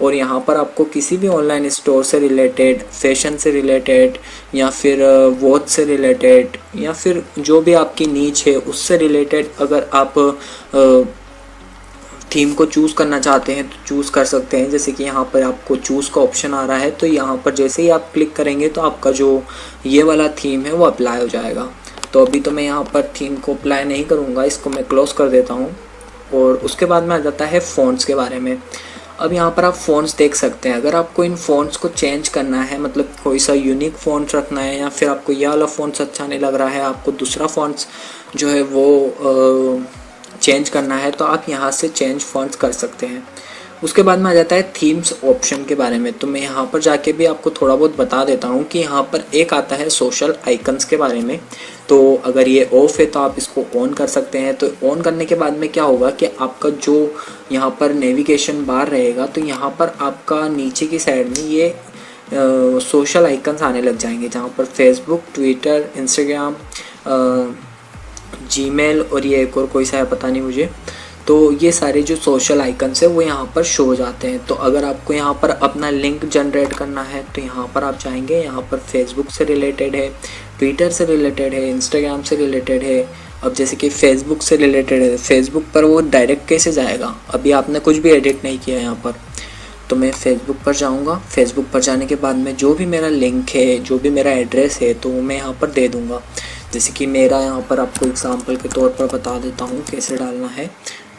और यहाँ पर आपको किसी भी ऑनलाइन स्टोर से रिलेटेड, फैशन से रिलेटेड या फिर वॉच से रिलेटेड या फिर जो भी आपकी नीच है उससे रिलेटेड अगर आप थीम को चूज़ करना चाहते हैं तो चूज़ कर सकते हैं। जैसे कि यहाँ पर आपको चूज़ का ऑप्शन आ रहा है, तो यहाँ पर जैसे ही आप क्लिक करेंगे तो आपका जो ये वाला थीम है वो अप्लाई हो जाएगा। तो अभी तो मैं यहाँ पर थीम को अप्लाई नहीं करूँगा, इसको मैं क्लोज कर देता हूँ। और उसके बाद में आ जाता है फ़ॉन्ट्स के बारे में। अब यहाँ पर आप फ़ॉन्ट्स देख सकते हैं। अगर आपको इन फ़ॉन्ट्स को चेंज करना है, मतलब कोई सा यूनिक फ़ॉन्ट रखना है या फिर आपको ये वाला फ़ॉन्ट्स अच्छा नहीं लग रहा है, आपको दूसरा फ़ॉन्ट्स जो है वो चेंज करना है, तो आप यहाँ से चेंज फ़ॉन्ट्स कर सकते हैं। उसके बाद में आ जाता है थीम्स ऑप्शन के बारे में। तो मैं यहाँ पर जाके भी आपको थोड़ा बहुत बता देता हूँ कि यहाँ पर एक आता है सोशल आइकन्स के बारे में। तो अगर ये ऑफ है तो आप इसको ऑन कर सकते हैं। तो ऑन करने के बाद में क्या होगा कि आपका जो यहाँ पर नेविगेशन बार रहेगा, तो यहाँ पर आपका नीचे की साइड में ये सोशल आइकन्स आने लग जाएंगे, जहाँ पर फेसबुक, ट्विटर, इंस्टाग्राम, जीमेल और ये एक और कोई सा है पता नहीं मुझे। तो ये सारे जो सोशल आइकन्स है वो यहाँ पर शो हो जाते हैं। तो अगर आपको यहाँ पर अपना लिंक जनरेट करना है तो यहाँ पर आप जाएंगे, यहाँ पर फेसबुक से रिलेटेड है, ट्विटर से रिलेटेड है, इंस्टाग्राम से रिलेटेड है। अब जैसे कि फेसबुक से रिलेटेड है, फेसबुक पर वो डायरेक्ट कैसे जाएगा, अभी आपने कुछ भी एडिट नहीं किया यहाँ पर। तो मैं फेसबुक पर जाऊँगा। फेसबुक पर जाने के बाद में जो भी मेरा लिंक है, जो भी मेरा एड्रेस है, तो वो मैं यहाँ पर दे दूँगा। जैसे कि मेरा यहाँ पर आपको एग्जाम्पल के तौर पर बता देता हूँ कैसे डालना है।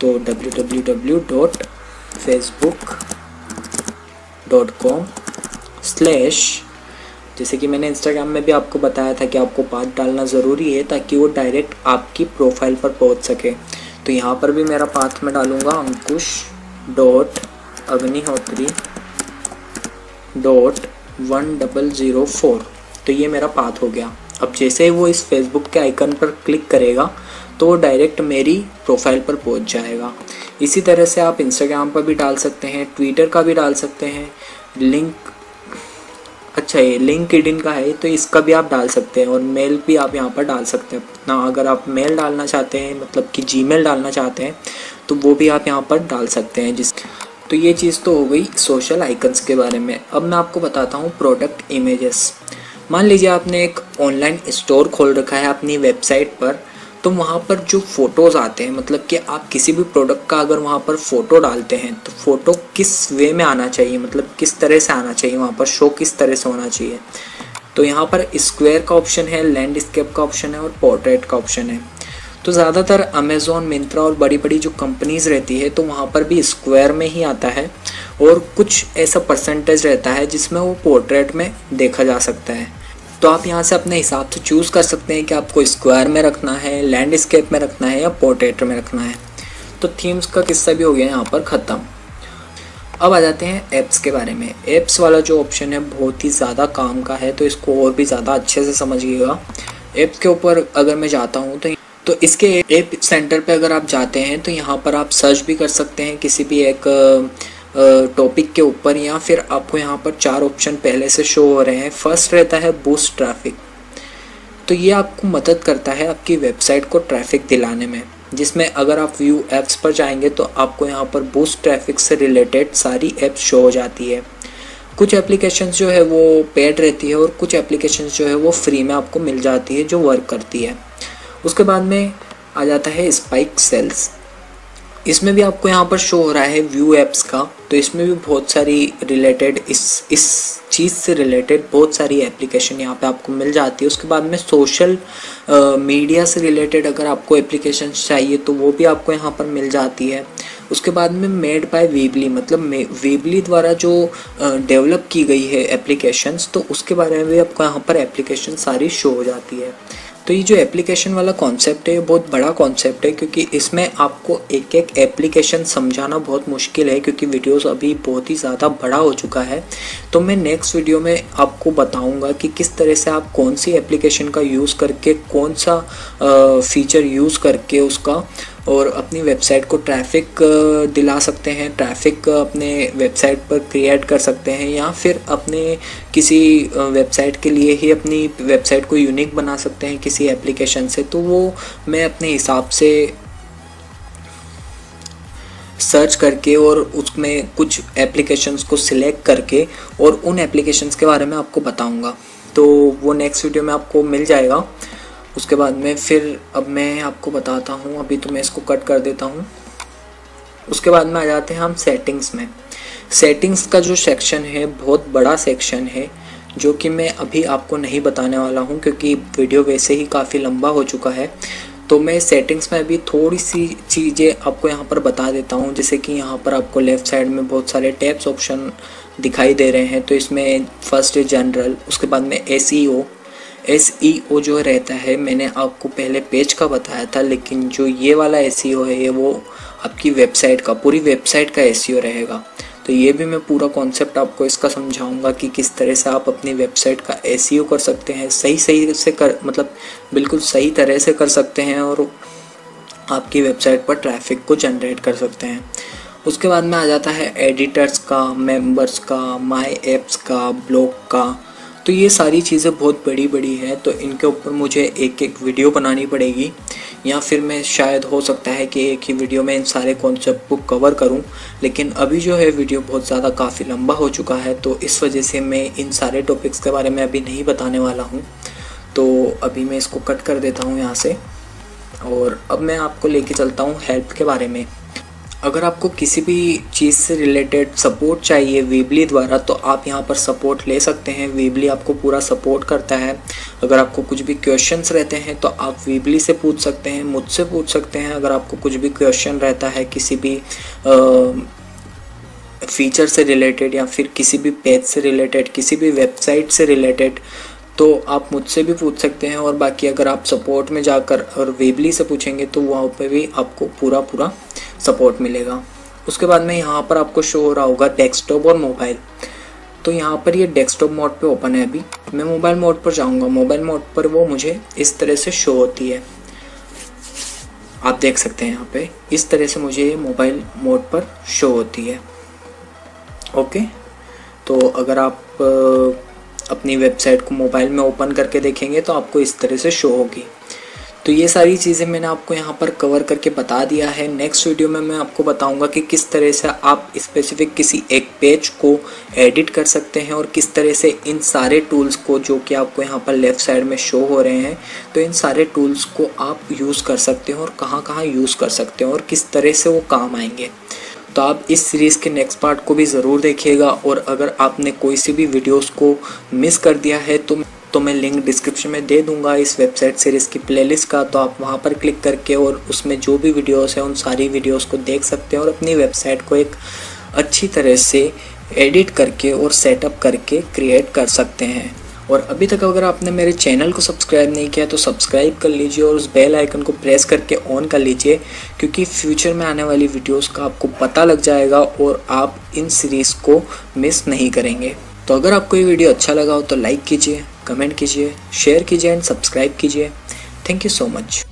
तो www.facebook.com/ जैसे कि मैंने इंस्टाग्राम में भी आपको बताया था कि आपको पाथ डालना ज़रूरी है ताकि वो डायरेक्ट आपकी प्रोफाइल पर पहुंच सके। तो यहाँ पर भी मेरा पाथ में डालूँगा ankush.agnihotri.1004। तो ये मेरा पाथ हो गया। अब जैसे ही वो इस फेसबुक के आइकन पर क्लिक करेगा तो वो डायरेक्ट मेरी प्रोफाइल पर पहुंच जाएगा। इसी तरह से आप इंस्टाग्राम पर भी डाल सकते हैं, ट्विटर का भी डाल सकते हैं, ये लिंक्डइन का है तो इसका भी आप डाल सकते हैं, और मेल भी आप यहाँ पर डाल सकते हैं ना। अगर आप मेल डालना चाहते हैं, मतलब कि जीमेल डालना चाहते हैं, तो वो भी आप यहाँ पर डाल सकते हैं। तो ये चीज़ तो हो गई सोशल आइकन्स के बारे में। अब मैं आपको बताता हूँ प्रोडक्ट इमेजेस। मान लीजिए आपने एक ऑनलाइन स्टोर खोल रखा है अपनी वेबसाइट पर, तो वहाँ पर जो फ़ोटोज़ आते हैं, मतलब कि आप किसी भी प्रोडक्ट का अगर वहाँ पर फ़ोटो डालते हैं तो फ़ोटो किस वे में आना चाहिए, मतलब किस तरह से आना चाहिए, वहाँ पर शो किस तरह से होना चाहिए। तो यहाँ पर स्क्वायर का ऑप्शन है, लैंडस्केप का ऑप्शन है और पोर्ट्रेट का ऑप्शन है। तो ज़्यादातर अमेज़ॉन, मिंत्रा और बड़ी बड़ी जो कंपनीज़ रहती है तो वहाँ पर भी स्क्वायर में ही आता है, और कुछ ऐसा परसेंटेज रहता है जिसमें वो पोर्ट्रेट में देखा जा सकता है। तो आप यहाँ से अपने हिसाब से चूज़ कर सकते हैं कि आपको स्क्वायर में रखना है, लैंडस्केप में रखना है या पोर्ट्रेट में रखना है। तो थीम्स का किस्सा भी हो गया यहाँ पर ख़त्म। अब आ जाते हैं ऐप्स के बारे में। ऐप्स वाला जो ऑप्शन है बहुत ही ज़्यादा काम का है, तो इसको और भी ज़्यादा अच्छे से समझिएगा। ऐप्स के ऊपर अगर मैं जाता हूँ तो इसके ऐप सेंटर पे अगर आप जाते हैं तो यहाँ पर आप सर्च भी कर सकते हैं किसी भी एक टॉपिक के ऊपर, या फिर आपको यहाँ पर 4 ऑप्शन पहले से शो हो रहे हैं। फर्स्ट रहता है बूस्ट ट्रैफिक। तो ये आपको मदद करता है आपकी वेबसाइट को ट्रैफिक दिलाने में, जिसमें अगर आप व्यू ऐप्स पर जाएंगे तो आपको यहाँ पर बूस्ट ट्रैफिक से रिलेटेड सारी ऐप्स शो हो जाती है। कुछ एप्लीकेशंस जो है वो पेड रहती है और कुछ एप्लीकेशंस जो है वो फ्री में आपको मिल जाती है जो वर्क करती है। उसके बाद में आ जाता है स्पाइक सेल्स। इसमें भी आपको यहाँ पर शो हो रहा है व्यू ऐप्स का, तो इसमें भी बहुत सारी रिलेटेड इस चीज़ से रिलेटेड बहुत सारी एप्लीकेशन यहाँ पे आपको मिल जाती है। उसके बाद में सोशल मीडिया से रिलेटेड अगर आपको एप्लीकेशन चाहिए तो वो भी आपको यहाँ पर मिल जाती है। उसके बाद में मेड बाय वीबली, मतलब वीबली द्वारा जो डेवलप की गई है एप्लीकेशंस, तो उसके बारे में भी आपको यहाँ पर एप्लीकेशन सारी शो हो जाती है। तो ये जो एप्लीकेशन वाला कॉन्सेप्ट है ये बहुत बड़ा कॉन्सेप्ट है, क्योंकि इसमें आपको एक एक एप्लीकेशन समझाना बहुत मुश्किल है, क्योंकि वीडियोस अभी बहुत ही ज़्यादा बड़ा हो चुका है। तो मैं नेक्स्ट वीडियो में आपको बताऊंगा कि किस तरह से आप कौन सी एप्लीकेशन का यूज़ करके, कौन सा फीचर यूज़ करके उसका और अपनी वेबसाइट को ट्रैफिक दिला सकते हैं, ट्रैफिक अपने वेबसाइट पर क्रिएट कर सकते हैं, या फिर अपने किसी वेबसाइट के लिए ही अपनी वेबसाइट को यूनिक बना सकते हैं किसी एप्लीकेशन से। तो वो मैं अपने हिसाब से सर्च करके और उसमें कुछ एप्लीकेशंस को सिलेक्ट करके और उन एप्लीकेशंस के बारे में आपको बताऊंगा। तो वो नेक्स्ट वीडियो में आपको मिल जाएगा। उसके बाद में फिर अब मैं आपको बताता हूँ, अभी तो मैं इसको कट कर देता हूँ। उसके बाद में आ जाते हैं हम सेटिंग्स में। सेटिंग्स का जो सेक्शन है बहुत बड़ा सेक्शन है, जो कि मैं अभी आपको नहीं बताने वाला हूँ क्योंकि वीडियो वैसे ही काफ़ी लंबा हो चुका है। तो मैं सेटिंग्स में अभी थोड़ी सी चीज़ें आपको यहाँ पर बता देता हूँ। जैसे कि यहाँ पर आपको लेफ़्ट साइड में बहुत सारे टैब्स ऑप्शन दिखाई दे रहे हैं। तो इसमें फर्स्ट है जनरल, उसके बाद में SEO जो रहता है, मैंने आपको पहले पेज का बताया था, लेकिन जो ये वाला SEO है ये वो आपकी वेबसाइट का, पूरी वेबसाइट का SEO रहेगा। तो ये भी मैं पूरा कॉन्सेप्ट आपको इसका समझाऊंगा कि किस तरह से आप अपनी वेबसाइट का SEO कर सकते हैं, सही से मतलब बिल्कुल सही तरह से कर सकते हैं और आपकी वेबसाइट पर ट्रैफिक को जनरेट कर सकते हैं। उसके बाद में आ जाता है एडिटर्स का, मेंबर्स का, माय ऐप्स का, ब्लॉग का। तो ये सारी चीज़ें बहुत बड़ी है, तो इनके ऊपर मुझे एक एक वीडियो बनानी पड़ेगी, या फिर मैं शायद हो सकता है कि एक ही वीडियो में इन सारे कॉन्सेप्ट को कवर करूं। लेकिन अभी जो है वीडियो बहुत ज़्यादा काफ़ी लंबा हो चुका है, तो इस वजह से मैं इन सारे टॉपिक्स के बारे में अभी नहीं बताने वाला हूं। तो अभी मैं इसको कट कर देता हूं यहाँ से, और अब मैं आपको लेके चलता हूँ हेल्प के बारे में। अगर आपको किसी भी चीज़ से रिलेटेड सपोर्ट चाहिए वीबली द्वारा, तो आप यहाँ पर सपोर्ट ले सकते हैं। वीबली आपको पूरा सपोर्ट करता है। अगर आपको कुछ भी क्वेश्चंस रहते हैं तो आप वीबली से पूछ सकते हैं, मुझसे पूछ सकते हैं। अगर आपको कुछ भी क्वेश्चन रहता है किसी भी फीचर से रिलेटेड, या फिर किसी भी पेज से रिलेटेड, किसी भी वेबसाइट से रिलेटेड, तो आप मुझसे भी पूछ सकते हैं। और बाकी अगर आप सपोर्ट में जाकर और वीबली से पूछेंगे तो वहाँ पे भी आपको पूरा सपोर्ट मिलेगा। उसके बाद में यहाँ पर आपको शो हो रहा होगा डेस्कटॉप और मोबाइल। तो यहाँ पर ये डेस्कटॉप मोड पे ओपन है। अभी मैं मोबाइल मोड पर जाऊँगा। मोबाइल मोड पर वो मुझे इस तरह से शो होती है, आप देख सकते हैं यहाँ पे इस तरह से मुझे मोबाइल मोड पर शो होती है। ओके, तो अगर आप अपनी वेबसाइट को मोबाइल में ओपन करके देखेंगे तो आपको इस तरह से शो होगी। तो ये सारी चीज़ें मैंने आपको यहाँ पर कवर करके बता दिया है। नेक्स्ट वीडियो में मैं आपको बताऊँगा कि किस तरह से आप स्पेसिफिक किसी एक पेज को एडिट कर सकते हैं, और किस तरह से इन सारे टूल्स को, जो कि आपको यहाँ पर लेफ़्ट साइड में शो हो रहे हैं, तो इन सारे टूल्स को आप यूज़ कर सकते हैं और कहाँ यूज़ कर सकते हैं और किस तरह से वो काम आएंगे। तो आप इस सीरीज़ के नेक्स्ट पार्ट को भी ज़रूर देखिएगा। और अगर आपने कोई सी भी वीडियोस को मिस कर दिया है तो तो मैं लिंक डिस्क्रिप्शन में दे दूंगा इस वेबसाइट सीरीज़ की प्लेलिस्ट का। तो आप वहां पर क्लिक करके और उसमें जो भी वीडियोस हैं उन सारी वीडियोस को देख सकते हैं और अपनी वेबसाइट को एक अच्छी तरह से एडिट करके और सेटअप करके क्रिएट कर सकते हैं। और अभी तक अगर आपने मेरे चैनल को सब्सक्राइब नहीं किया तो सब्सक्राइब कर लीजिए और उस बेल आइकन को प्रेस करके ऑन कर लीजिए, क्योंकि फ्यूचर में आने वाली वीडियोस का आपको पता लग जाएगा और आप इन सीरीज़ को मिस नहीं करेंगे। तो अगर आपको ये वीडियो अच्छा लगा हो तो लाइक कीजिए, कमेंट कीजिए, शेयर कीजिए एंड सब्सक्राइब कीजिए। Thank you so much.